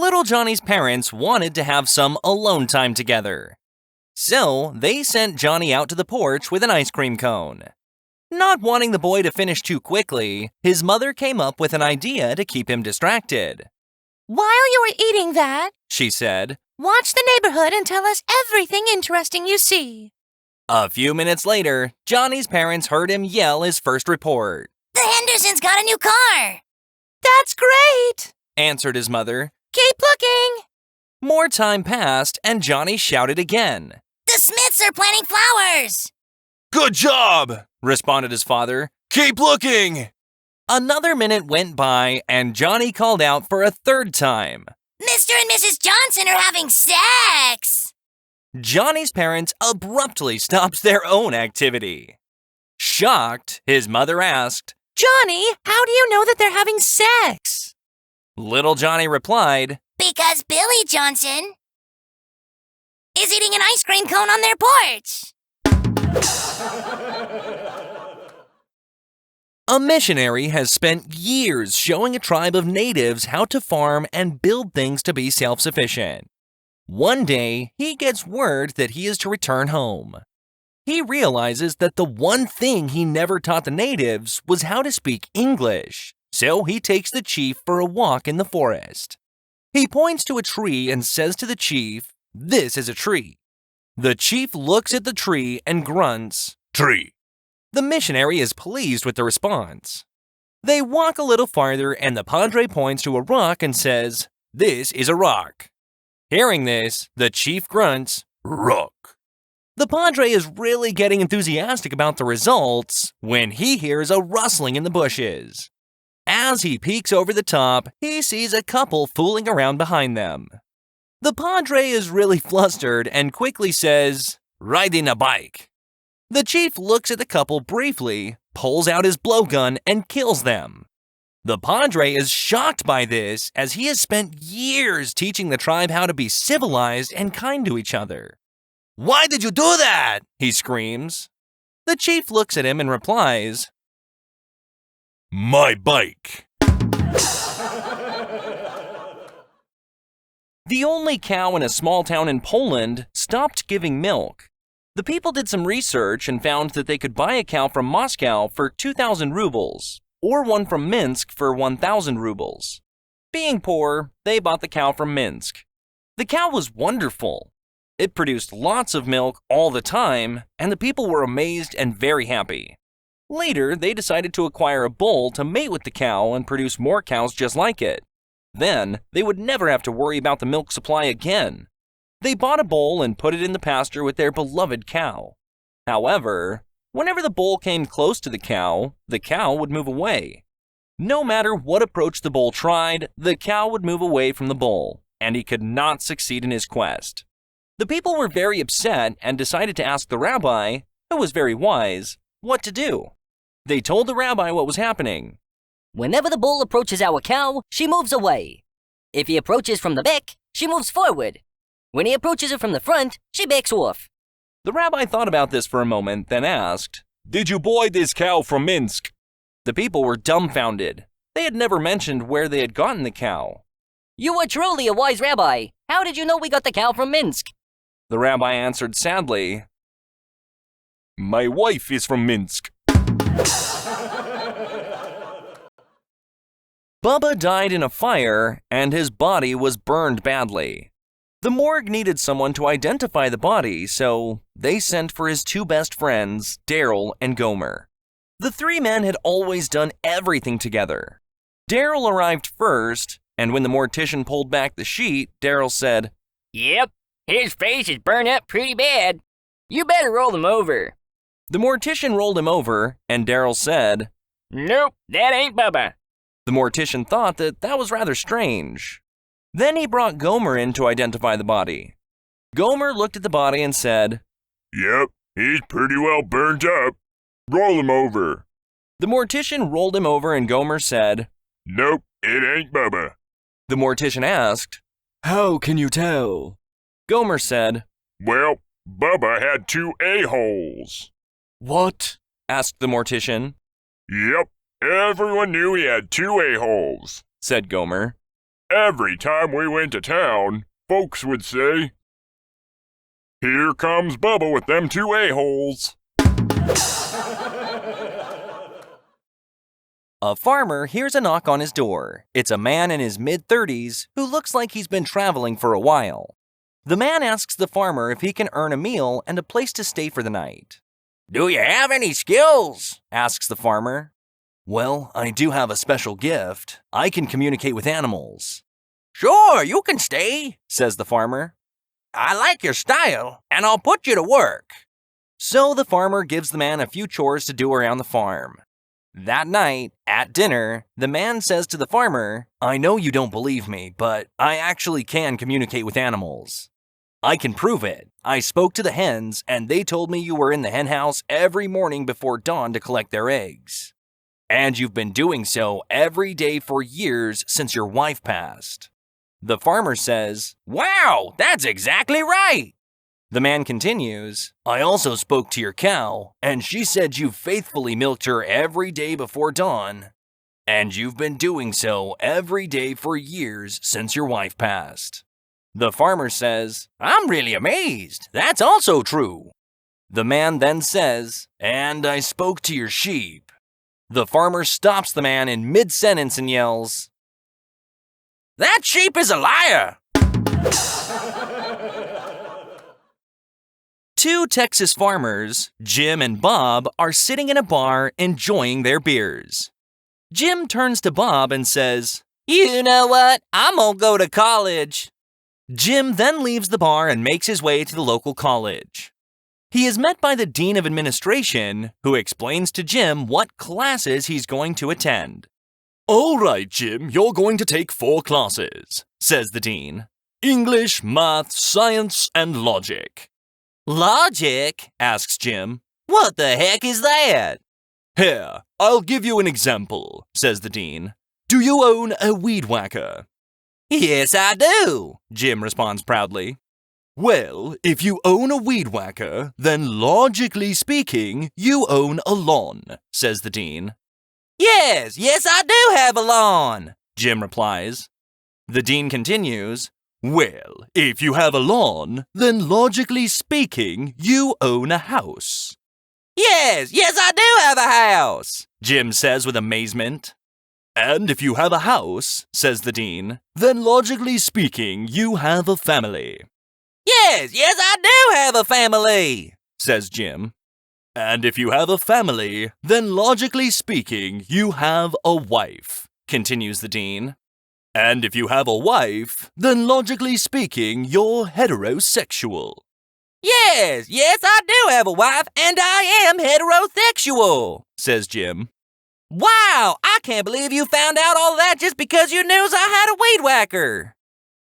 Little Johnny's parents wanted to have some alone time together. So they sent Johnny out to the porch with an ice cream cone. Not wanting the boy to finish too quickly, his mother came up with an idea to keep him distracted. "While you are eating that," she said, "watch the neighborhood and tell us everything interesting you see." A few minutes later, Johnny's parents heard him yell his first report. "The Hendersons got a new car!" "That's great!" answered his mother. "Keep looking!" More time passed, and Johnny shouted again. "The Smiths are planting flowers!" "Good job!" responded his father. "Keep looking!" Another minute went by, and Johnny called out for a third time. "Mr. and Mrs. Johnson are having sex!" Johnny's parents abruptly stopped their own activity. Shocked, his mother asked, "Johnny, how do you know that they're having sex?" Little Johnny replied, "Because Billy Johnson is eating an ice cream cone on their porch." A missionary has spent years showing a tribe of natives how to farm and build things to be self-sufficient. One day, he gets word that he is to return home. He realizes that the one thing he never taught the natives was how to speak English, so he takes the chief for a walk in the forest. He points to a tree and says to the chief, "This is a tree." The chief looks at the tree and grunts, "Tree." The missionary is pleased with the response. They walk a little farther and the padre points to a rock and says, "This is a rock." Hearing this, the chief grunts, "Rock." The padre is really getting enthusiastic about the results when he hears a rustling in the bushes. As he peeks over the top, he sees a couple fooling around behind them. The padre is really flustered and quickly says, "Riding a bike." The chief looks at the couple briefly, pulls out his blowgun, and kills them. The padre is shocked by this as he has spent years teaching the tribe how to be civilized and kind to each other. "Why did you do that?" he screams. The chief looks at him and replies, "My bike." The only cow in a small town in Poland stopped giving milk. The people did some research and found that they could buy a cow from Moscow for 2,000 rubles, or one from Minsk for 1,000 rubles. Being poor, they bought the cow from Minsk. The cow was wonderful. It produced lots of milk all the time, and the people were amazed and very happy. Later, they decided to acquire a bull to mate with the cow and produce more cows just like it. Then, they would never have to worry about the milk supply again. They bought a bull and put it in the pasture with their beloved cow. However, whenever the bull came close to the cow would move away. No matter what approach the bull tried, the cow would move away from the bull, and he could not succeed in his quest. The people were very upset and decided to ask the rabbi, who was very wise, what to do. They told the rabbi what was happening. "Whenever the bull approaches our cow, she moves away. If he approaches from the back, she moves forward. When he approaches her from the front, she backs off." The rabbi thought about this for a moment, then asked, "Did you buy this cow from Minsk?" The people were dumbfounded. They had never mentioned where they had gotten the cow. "You are truly a wise rabbi. How did you know we got the cow from Minsk?" The rabbi answered sadly, "My wife is from Minsk." Bubba died in a fire, and his body was burned badly. The morgue needed someone to identify the body, so they sent for his two best friends, Daryl and Gomer. The three men had always done everything together. Daryl arrived first, and when the mortician pulled back the sheet, Daryl said, "Yep, his face is burned up pretty bad. You better roll him over." The mortician rolled him over, and Daryl said, "Nope, that ain't Bubba." The mortician thought that was rather strange. Then he brought Gomer in to identify the body. Gomer looked at the body and said, "Yep, he's pretty well burnt up. Roll him over." The mortician rolled him over and Gomer said, "Nope, it ain't Bubba." The mortician asked, "How can you tell?" Gomer said, "Well, Bubba had two a-holes." "What?" asked the mortician. "Yep, everyone knew he had two a-holes," said Gomer. Every time we went to town, folks would say, "Here comes Bubba with them two a-holes." A farmer hears a knock on his door. It's a man in his mid-30s who looks like he's been traveling for a while. The man asks the farmer if he can earn a meal and a place to stay for the night. "Do you have any skills?" asks the farmer. "Well, I do have a special gift. I can communicate with animals." "Sure, you can stay," says the farmer. "I like your style, and I'll put you to work." So the farmer gives the man a few chores to do around the farm. That night, at dinner, the man says to the farmer, "I know you don't believe me, but I actually can communicate with animals. I can prove it. I spoke to the hens, and they told me you were in the hen house every morning before dawn to collect their eggs. And you've been doing so every day for years since your wife passed." The farmer says, "Wow, that's exactly right." The man continues, "I also spoke to your cow, and she said you faithfully milked her every day before dawn. And you've been doing so every day for years since your wife passed." The farmer says, "I'm really amazed. That's also true." The man then says, "And I spoke to your sheep." The farmer stops the man in mid-sentence and yells, "That sheep is a liar!" Two Texas farmers, Jim and Bob, are sitting in a bar enjoying their beers. Jim turns to Bob and says, "You know what? I'm gonna go to college." Jim then leaves the bar and makes his way to the local college. He is met by the Dean of Administration, who explains to Jim what classes he's going to attend. "All right, Jim, you're going to take 4 classes," says the Dean. "English, math, science, and logic." "Logic?" asks Jim. "What the heck is that?" "Here, I'll give you an example," says the Dean. "Do you own a weed whacker?" "Yes, I do," Jim responds proudly. "Well, if you own a weed whacker, then logically speaking, you own a lawn," says the Dean. Yes, I do have a lawn," Jim replies. The Dean continues, "Well, if you have a lawn, then logically speaking, you own a house." Yes, I do have a house," Jim says with amazement. "And if you have a house," says the Dean, "then logically speaking, you have a family." Yes, I do have a family," says Jim. "And if you have a family, then logically speaking, you have a wife," continues the Dean. "And if you have a wife, then logically speaking, you're heterosexual." Yes, I do have a wife, and I am heterosexual," says Jim. "Wow, I can't believe you found out all that just because you knew I had a weed whacker."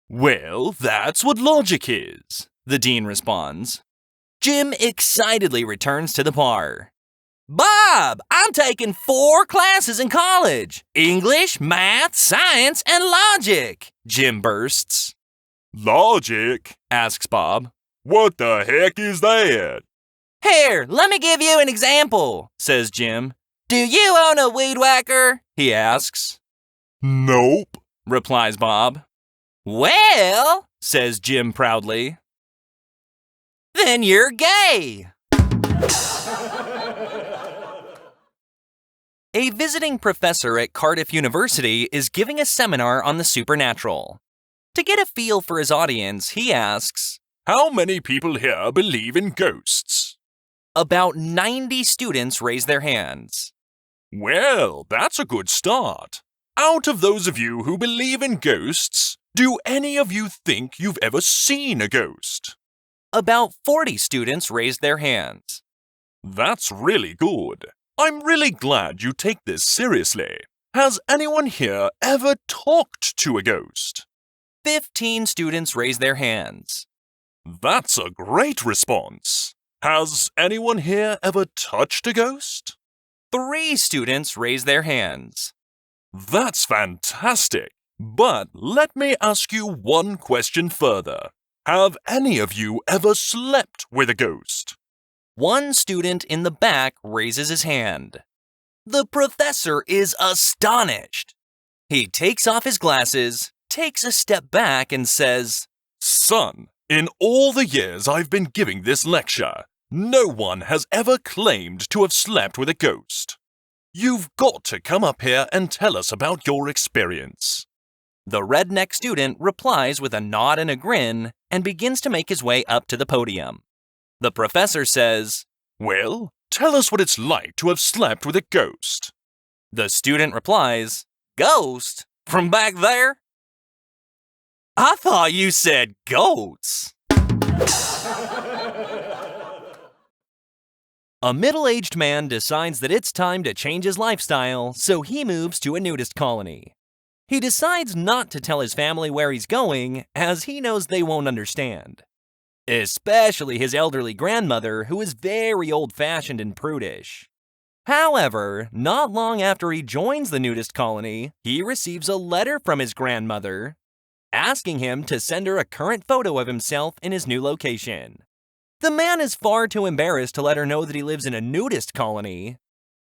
"Well, that's what logic is," the Dean responds. Jim excitedly returns to the bar. "Bob, I'm taking 4 classes in college. English, math, science, and logic," Jim bursts. "Logic?" asks Bob. "What the heck is that?" "Here, let me give you an example," says Jim. "Do you own a weed whacker?" he asks. "Nope," replies Bob. "Well," says Jim proudly, "then you're gay." A visiting professor at Cardiff University is giving a seminar on the supernatural. To get a feel for his audience, he asks, "How many people here believe in ghosts?" About 90 students raise their hands. Well, that's a good start. Out of those of you who believe in ghosts, do any of you think you've ever seen a ghost? About 40 students raised their hands. That's really good. I'm really glad you take this seriously. Has anyone here ever talked to a ghost? 15 students raised their hands. That's a great response. Has anyone here ever touched a ghost? 3 students raised their hands. That's fantastic. But let me ask you one question further. Have any of you ever slept with a ghost? 1 student in the back raises his hand. The professor is astonished. He takes off his glasses, takes a step back and says, Son, in all the years I've been giving this lecture, no one has ever claimed to have slept with a ghost. You've got to come up here and tell us about your experience. The redneck student replies with a nod and a grin and begins to make his way up to the podium. The professor says, Well, tell us what it's like to have slept with a ghost. The student replies, Ghost? From back there? I thought you said goats. A middle-aged man decides that it's time to change his lifestyle, so he moves to a nudist colony. He decides not to tell his family where he's going, as he knows they won't understand. Especially his elderly grandmother, who is very old-fashioned and prudish. However, not long after he joins the nudist colony, he receives a letter from his grandmother asking him to send her a current photo of himself in his new location. The man is far too embarrassed to let her know that he lives in a nudist colony,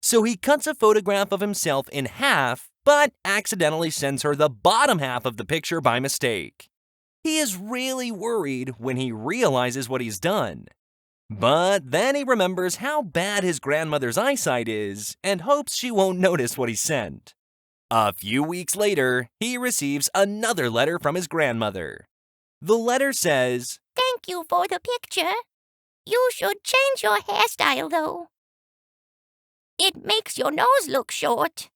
so he cuts a photograph of himself in half, but accidentally sends her the bottom half of the picture by mistake. He is really worried when he realizes what he's done. But then he remembers how bad his grandmother's eyesight is and hopes she won't notice what he sent. A few weeks later, he receives another letter from his grandmother. The letter says, Thank you for the picture. You should change your hairstyle, though. It makes your nose look short.